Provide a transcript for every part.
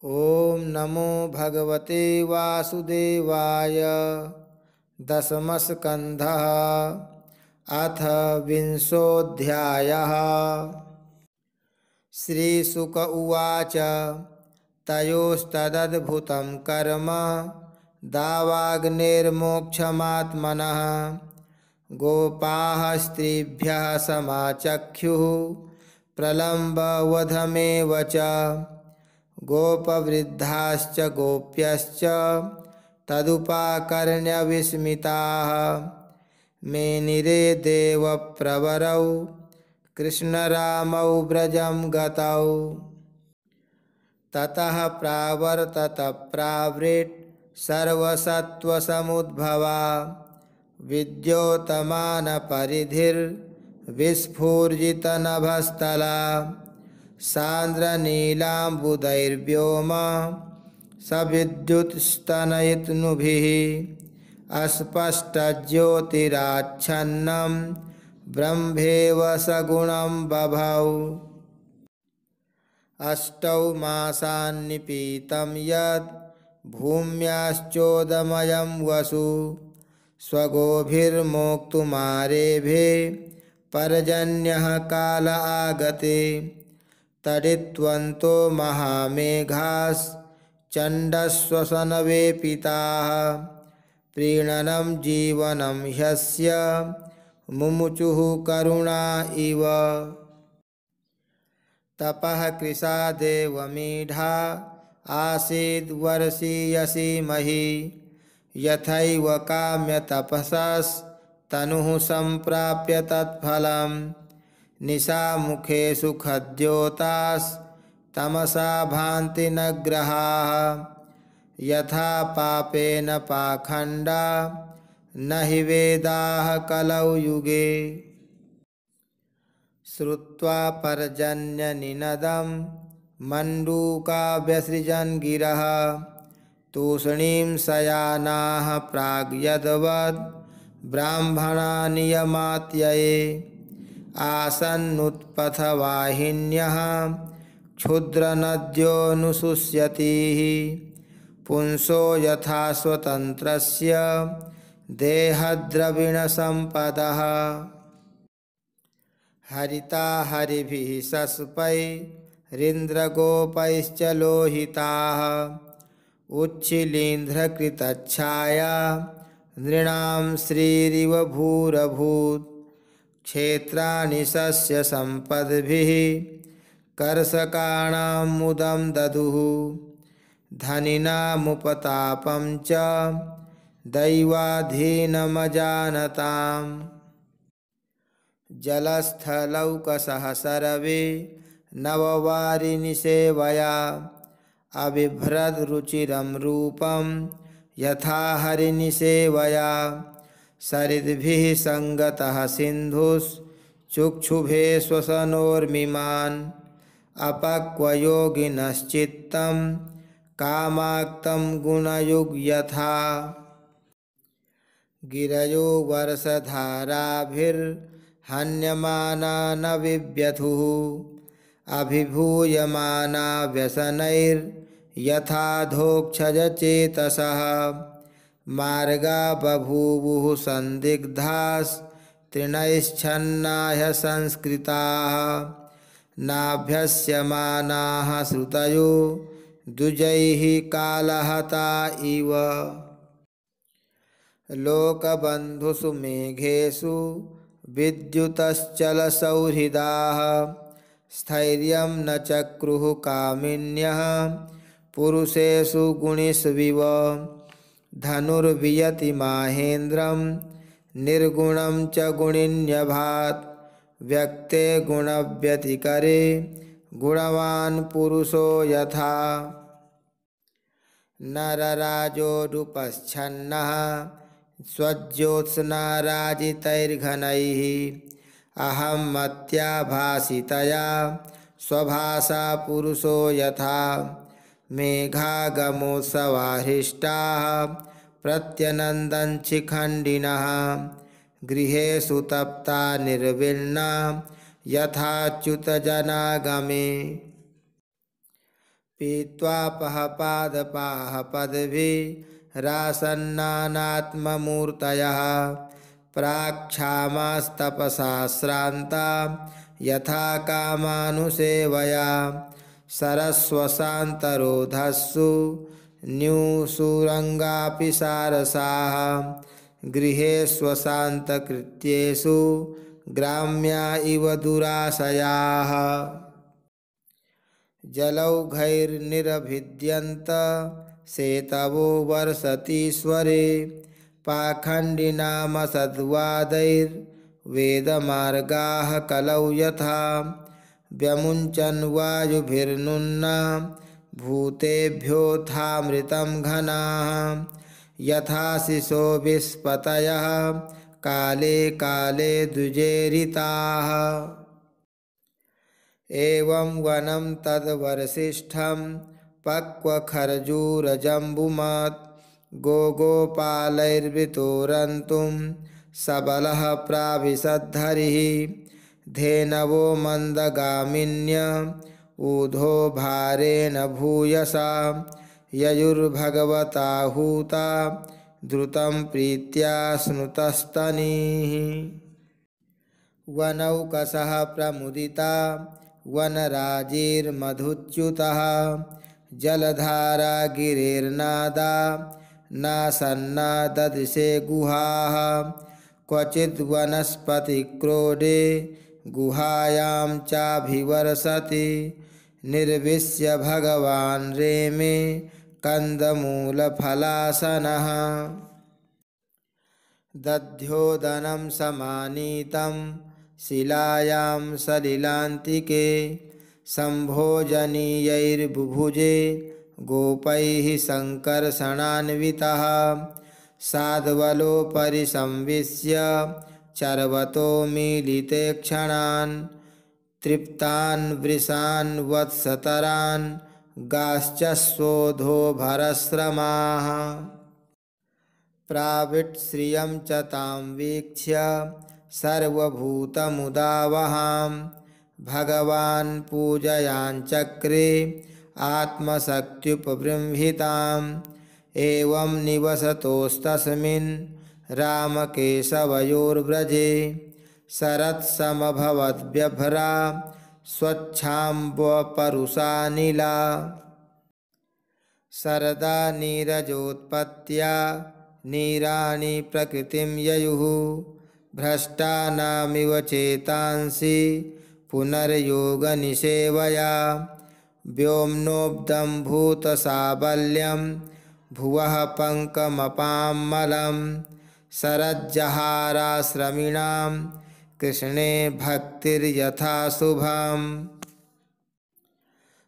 ॐ नमो भगवते वासुदेवाय। दशमस्कन्धः अथ विंशोऽध्यायः। श्रीशुक उवाच तयोस्तदद्भुतं कर्म दावाग्नेर्मोक्षमात्मनः गोपाः स्त्रीभ्यः समाचख्युः प्रलम्बवधमेव च गोपवृद्धाश्च गोप्यश्च तदुपाकर्ण्यविस्मिताः मेनिरे देवप्रवरौ कृष्णरामौ व्रजं गतौ ततः प्रावर्तत प्रावृट् सर्वसत्त्वसमुद्भवा विद्योतमानपरिधिर्विस्फूर्जितनभस्तला सान्द्रनीलाम्बुदैर्व्योम सविद्युत्स्तनयितनुभिः अस्पष्टज्योतिराच्छन्नं ब्रह्मेव सगुणं बभौ अष्टौ मासान्निपीतं यद् भूम्याश्चोदमयं वसु स्वगोभिर्मोक्तुमारेभे पर्जन्यः काल आगते तडित्वन्तो महामेघाश्चण्डश्वसनवेपिताः प्रीणनं जीवनं ह्यस्य मुमुचुः करुणा इव तपः कृशादेवमीढा आसीद्वर्षीयसी मही यथैव काम्यतपसस्तनुः सम्प्राप्य तत्फलम् निशामुखेषु खद्योतास्तमसा भान्ति नग्रहाः यथा पापेन पाखण्डा न हि वेदाः कलौ युगे श्रुत्वा पर्जन्यनिनदं मण्डूका व्यसृजन् गिरः तूष्णीं शयानाः प्राग्यद्वद् ब्राह्मणा नियमात्यये आसन्नुत्पथवाहिन्यः क्षुद्रनद्योऽनुशुष्यतीः पुंसो यथा स्वतन्त्रस्य देहद्रविणसम्पदः हरिता हरिभिः सस्पैरिन्द्रगोपैश्च लोहिताः उच्छिलीन्ध्रकृतच्छाया नृणां श्रीरिव भूरभूत् क्षेत्राणि सस्यसम्पद्भिः कर्षकाणां मुदं ददुः धनिनामुपतापं च दैवाधीनमजानताम् जलस्थलौकसः सर्वे नववारिनिसेवया अबिभ्रद्रुचिरं रूपं यथा हरिनिसेवया सरिद्भिः सङ्गतः सिन्धुश्चुक्षुभे श्वसनोर्मिमान् अपक्वयोगिनश्चित्तं कामाक्तं गुणयुग्यथा गिरयो वर्षधाराभिर्हन्यमाना न बिभ्यथुः अभिभूयमाना व्यसनैर्यथा धोक्षजचेतसः मार्गा बभूवुः सन्दिग्धास्तृणैश्छन्नाः संस्कृताः नाभ्यस्यमानाः श्रुतयो द्विजैः कालहता इव लोकबन्धुषु मेघेषु विद्युतश्चलसौहृदाः स्थैर्यं न चक्रुः कामिन्यः पुरुषेषु गुणेष्विव धनुर्वियति माहेन्द्रं निर्गुणं च गुणिन्यभात् व्यक्ते गुणव्यतिकरे गुणवान् पुरुषो यथा नरराजोरुपश्छन्नः स्वज्योत्स्नाराजितैर्घनैः अहं मत्याभासितया स्वभासा पुरुषो यथा मेघागमोत्सवाहृष्टाः प्रत्यनन्दन्शिखण्डिनः गृहेषु तप्ता निर्विण्णा यथाच्युतजनागमे पीत्वापः पादपाः पद्भिरासन्नानात्ममूर्तयः प्राक्षामास्तपसा श्रान्ता यथा कामानुसेवया सरस्वशान्तरोधस्सु न्यूसुरङ्गापि सारसाः गृहेष्वशान्तकृत्येषु ग्राम्या इव दुराशयाः जलौघैर्निरभिद्यन्त सेतवो वर्षतीश्वरे पाखण्डिनामसद्वादैर्वेदमार्गाः कलौ यथा व्यमुञ्चन् वायुभिर्नुन्ना भूतेभ्योऽथामृतं घनाः यथा शिशो विस्पतयः काले काले द्विजेरिताः एवं वनं तद्वर्षिष्ठं पक्वखर्जूरजम्बुमत् गोपालैर्वितोरन्तुं सबलः प्राविशद्धरिः धेनवो मन्दगामिन्य ऊधो भारेण भूयसा ययुर्भगवताहूता द्रुतं प्रीत्या स्नुतस्तनीः वनौकसः प्रमुदिता वनराजीर्मधुच्युतः जलधारा गिरेर्नादा नासन्ना ददृशे गुहाः क्वचिद्वनस्पतिक्रोडे गुहायां चाभिवर्षति निर्विश्य भगवान् रेमे कन्दमूलफलासनः दध्योदनं समानीतं शिलायां सलिलान्तिके सम्भोजनीयैर्बुभुजे गोपैः सङ्कर्षणान्वितः साद्वलोपरि संविश्य चर्वतो मीलिते क्षणान् तृप्तान् वृषान् वत्सतरान् गाश्च स्वोधो भरश्रमाः प्राविट्श्रियं च तां वीक्ष्य सर्वभूतमुदावहां भगवान् पूजयाञ्चक्रे आत्मशक्त्युपबृंहिताम् एवं निवसतोस्तस्मिन् रामकेशवयोर्व्रजे शरत्समभवद्व्यभ्रा स्वच्छाम्बपरुषा नीला शरदा नीरजोत्पत्त्या नीराणि प्रकृतिं ययुः भ्रष्टानामिव चेतांसि पुनर्योगनिषेवया व्योम्नोब्धं भूतसाबल्यं भुवः पङ्कमपाम्मलं शरज्जहाराश्रमिणां कृष्णे भक्तिर्यथा शुभम्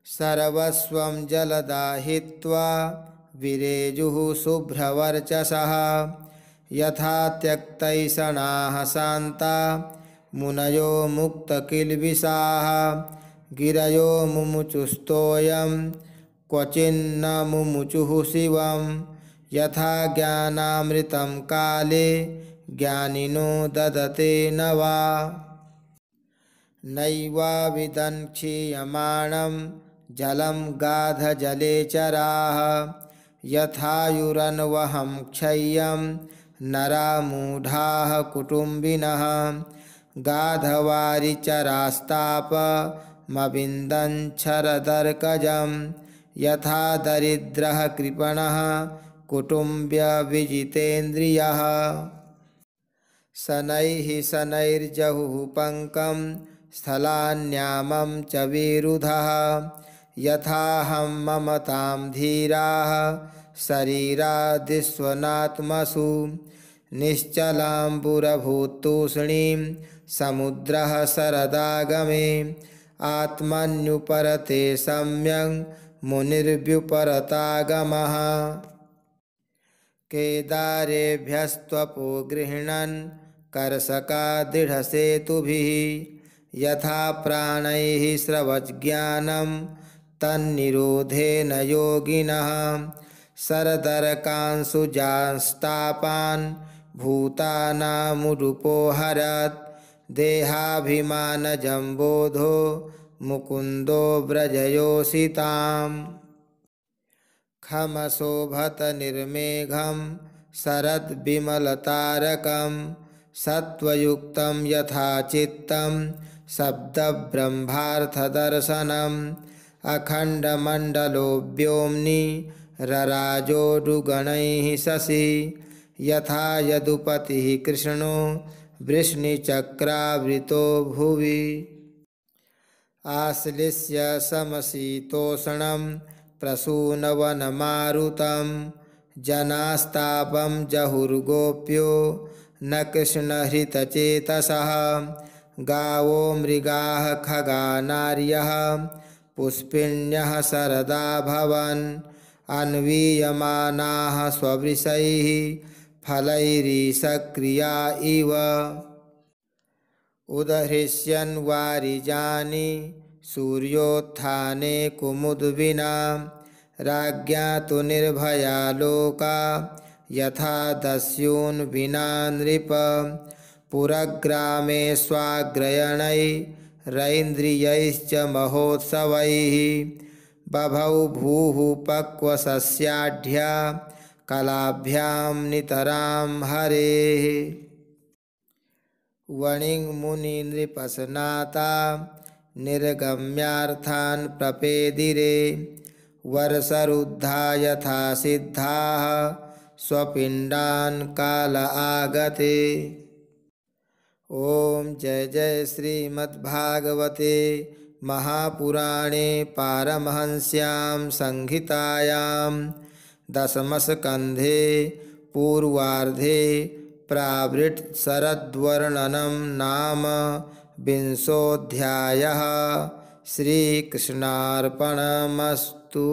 सर्वस्वं जलदाहित्वा विरेजुः शुभ्रवर्चसः यथा त्यक्तैषणाः शान्ता मुनयो मुक्तकिल्बिषाः गिरयो मुमुचुस्तोयं क्वचिन्न मुमुचुः शिवं यथा ज्ञानामृतं काले ज्ञानिनो ददते न वा नैवाविदन् क्षीयमाणं जलं गाधजलेचराः यथायुरन्वहं क्षय्यं नरा मूढाः कुटुम्बिनः गाधवारिचरास्तापमविन्दञ्छरदर्कजं यथा दरिद्रः कृपणः कुटुम्ब्यविजितेन्द्रियः शनैः शनैर्जहुः पङ्कं स्थलान्यामं च विरुधः यथाहं ममतां धीराः शरीरादिस्वनात्मसु निश्चलाम्बुरभूतूष्णीं समुद्रः शरदागमे आत्मन्युपरते सम्यक् मुनिर्व्युपरतागमः केदारेभ्यस्त्वपो गृह्णन् कर्षका दृढसेतुभिः यथा प्राणैः स्रवज्ञानं तन्निरोधेन योगिनः शरदर्कांशुजांस्तापान् भूतानामुरुपोहरत् देहाभिमानजम्बोधो मुकुन्दो व्रजयोषिताम्। खमशोभत निर्मेघं शरद्विमलतारकं सत्त्वयुक्तं यथा चित्तं शब्दब्रह्मार्थदर्शनम्। अखण्डमण्डलोऽव्योम्नि रराजोरुगणैः शशि यथा यदुपतिः कृष्णो वृष्णिचक्रावृतो भुवि। आश्लिष्य समशीतोष्णं प्रसूनवनमारुतं जनास्तापं जहुर्गोप्यो न कृष्णहृतचेतसः। गावो मृगाः खगा नार्यः पुष्पिण्यः शरदाभवन् अन्वीयमानाः स्ववृषैः फलैरीशक्रिया इव। उदहृष्यन् वारिजानि सूर्योत्थाने कुमुद्विना राज्ञा तु निर्भया लोका यथा दस्यून्विना नृप। पुरग्रामे स्वाग्रयणैरैन्द्रियैश्च महोत्सवैः बभौ भूः पक्वसस्याढ्या कलाभ्यां नितरां हरेः। वणिं मुनिनृपस्नाता निर्गम्यार्थान् प्रपेदिरे वर्षरुद्धा यथा सिद्धाः स्वपिण्डान् काल आगते। ओम जय जय श्रीमद्भागवते महापुराणे पारमहंस्यां संहितायां दशमस्कन्धे पूर्वार्धे प्रावृट्शरद्वर्णनं नाम विंशोऽध्यायः। श्रीकृष्णार्पणमस्तु।